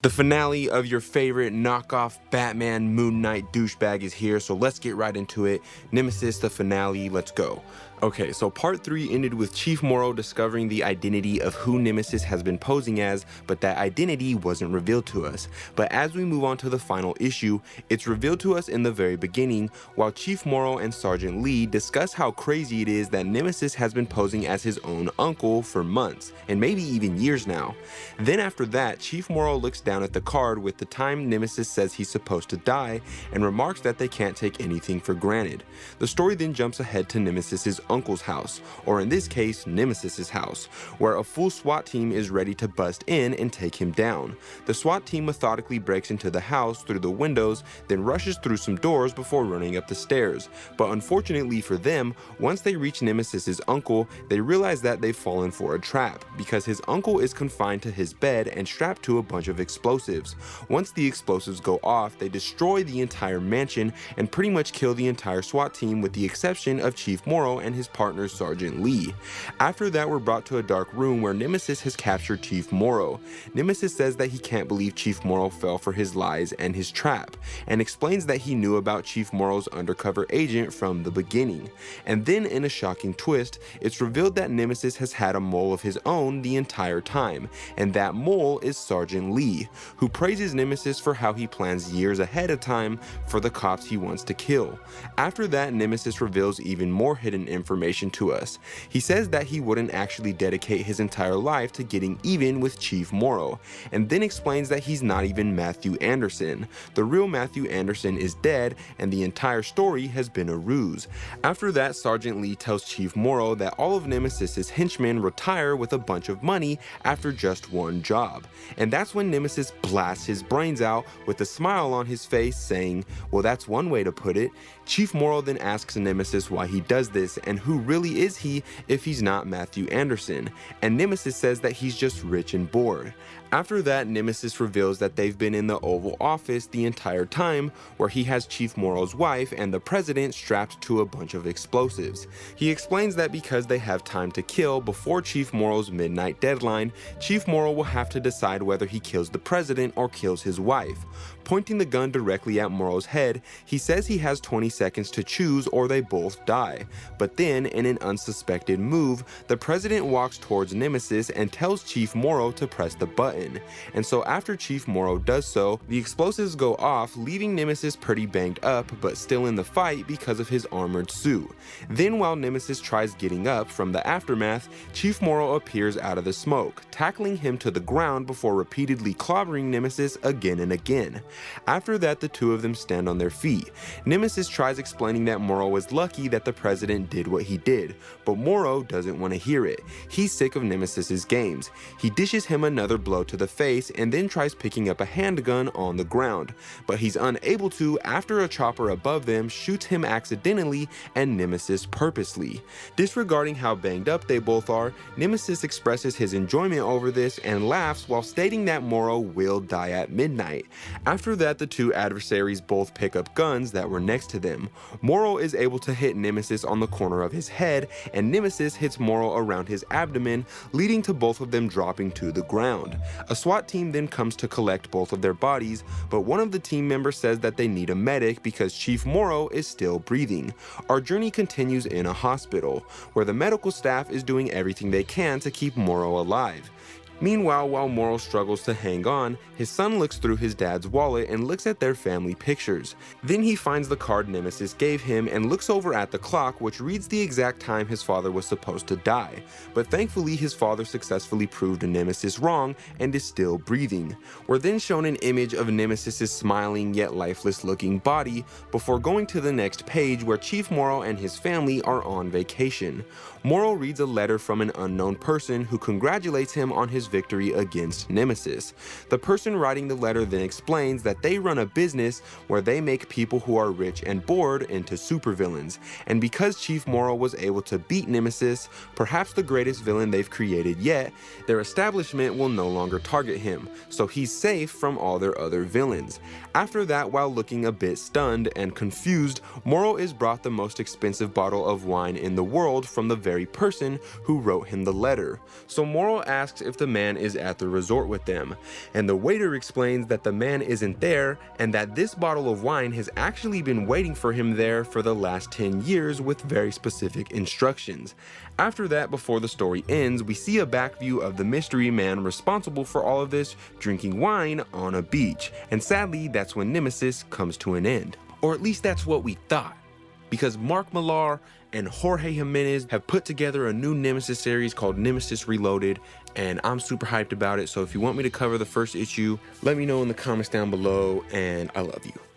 The finale of your favorite knockoff Batman Moon Knight douchebag is here, so let's get right into it. Nemesis, the finale, let's go. Okay, so part 3 ended with Chief Morrow discovering the identity of who Nemesis has been posing as, but that identity wasn't revealed to us. But as we move on to the final issue, it's revealed to us in the very beginning, while Chief Morrow and Sergeant Lee discuss how crazy it is that Nemesis has been posing as his own uncle for months, and maybe even years now. Then after that, Chief Morrow looks down at the card with the time Nemesis says he's supposed to die, and remarks that they can't take anything for granted. The story then jumps ahead to Nemesis's uncle's house, or in this case, Nemesis's house, where a full SWAT team is ready to bust in and take him down. The SWAT team methodically breaks into the house through the windows, then rushes through some doors before running up the stairs. But unfortunately for them, once they reach Nemesis's uncle, they realize that they've fallen for a trap, because his uncle is confined to his bed and strapped to a bunch of explosives. Once the explosives go off, they destroy the entire mansion and pretty much kill the entire SWAT team with the exception of Chief Morrow and his partner Sergeant Lee. After that, we're brought to a dark room where Nemesis has captured Chief Morrow. Nemesis says that he can't believe Chief Morrow fell for his lies and his trap, and explains that he knew about Chief Morrow's undercover agent from the beginning. And then in a shocking twist, it's revealed that Nemesis has had a mole of his own the entire time, and that mole is Sergeant Lee, who praises Nemesis for how he plans years ahead of time for the cops he wants to kill. After that, Nemesis reveals even more hidden information to us. He says that he wouldn't actually dedicate his entire life to getting even with Chief Morrow, and then explains that he's not even Matthew Anderson. The real Matthew Anderson is dead, and the entire story has been a ruse. After that, Sergeant Lee tells Chief Morrow that all of Nemesis's henchmen retire with a bunch of money after just one job. And that's when Nemesis blasts his brains out with a smile on his face, saying, "Well, that's one way to put it." Chief Morrow then asks Nemesis why he does this and who really is he if he's not Matthew Anderson, and Nemesis says that he's just rich and bored. After that, Nemesis reveals that they've been in the Oval Office the entire time, where he has Chief Morrow's wife and the president strapped to a bunch of explosives. He explains that because they have time to kill before Chief Morrow's midnight deadline, Chief Morrow will have to decide whether he kills the president or kills his wife. Pointing the gun directly at Morrow's head, he says he has 20 seconds to choose or they both die. But then, in an unsuspected move, the president walks towards Nemesis and tells Chief Morrow to press the button. And so after Chief Morrow does so, the explosives go off, leaving Nemesis pretty banged up, but still in the fight because of his armored suit. Then while Nemesis tries getting up from the aftermath, Chief Morrow appears out of the smoke, tackling him to the ground before repeatedly clobbering Nemesis again and again. After that, the two of them stand on their feet. Nemesis tries explaining that Morrow was lucky that the president did what he did, but Morrow doesn't want to hear it. He's sick of Nemesis's games. He dishes him another blow to the face and then tries picking up a handgun on the ground, but he's unable to after a chopper above them shoots him accidentally and Nemesis purposely. Disregarding how banged up they both are, Nemesis expresses his enjoyment over this and laughs while stating that Morrow will die at midnight. After that, the two adversaries both pick up guns that were next to them. Morrow is able to hit Nemesis on the corner of his head, and Nemesis hits Morrow around his abdomen, leading to both of them dropping to the ground. A SWAT team then comes to collect both of their bodies, but one of the team members says that they need a medic because Chief Morrow is still breathing. Our journey continues in a hospital, where the medical staff is doing everything they can to keep Morrow alive. Meanwhile, while Morrow struggles to hang on, his son looks through his dad's wallet and looks at their family pictures. Then he finds the card Nemesis gave him and looks over at the clock, which reads the exact time his father was supposed to die. But thankfully, his father successfully proved Nemesis wrong and is still breathing. We're then shown an image of Nemesis's smiling yet lifeless looking body before going to the next page where Chief Morrow and his family are on vacation. Morrow reads a letter from an unknown person who congratulates him on his victory against Nemesis. The person writing the letter then explains that they run a business where they make people who are rich and bored into supervillains, and because Chief Morrow was able to beat Nemesis, perhaps the greatest villain they've created yet, their establishment will no longer target him, so he's safe from all their other villains. After that, while looking a bit stunned and confused, Morrow is brought the most expensive bottle of wine in the world from the very person who wrote him the letter. So Morrow asks if the man man is at the resort with them. And the waiter explains that the man isn't there and that this bottle of wine has actually been waiting for him there for the last 10 years with very specific instructions. After that, before the story ends, we see a back view of the mystery man responsible for all of this drinking wine on a beach. And sadly, that's when Nemesis comes to an end. Or at least that's what we thought. Because Mark Millar and Jorge Jimenez have put together a new Nemesis series called Nemesis Reloaded, and I'm super hyped about it. So if you want me to cover the first issue, let me know in the comments down below, and I love you.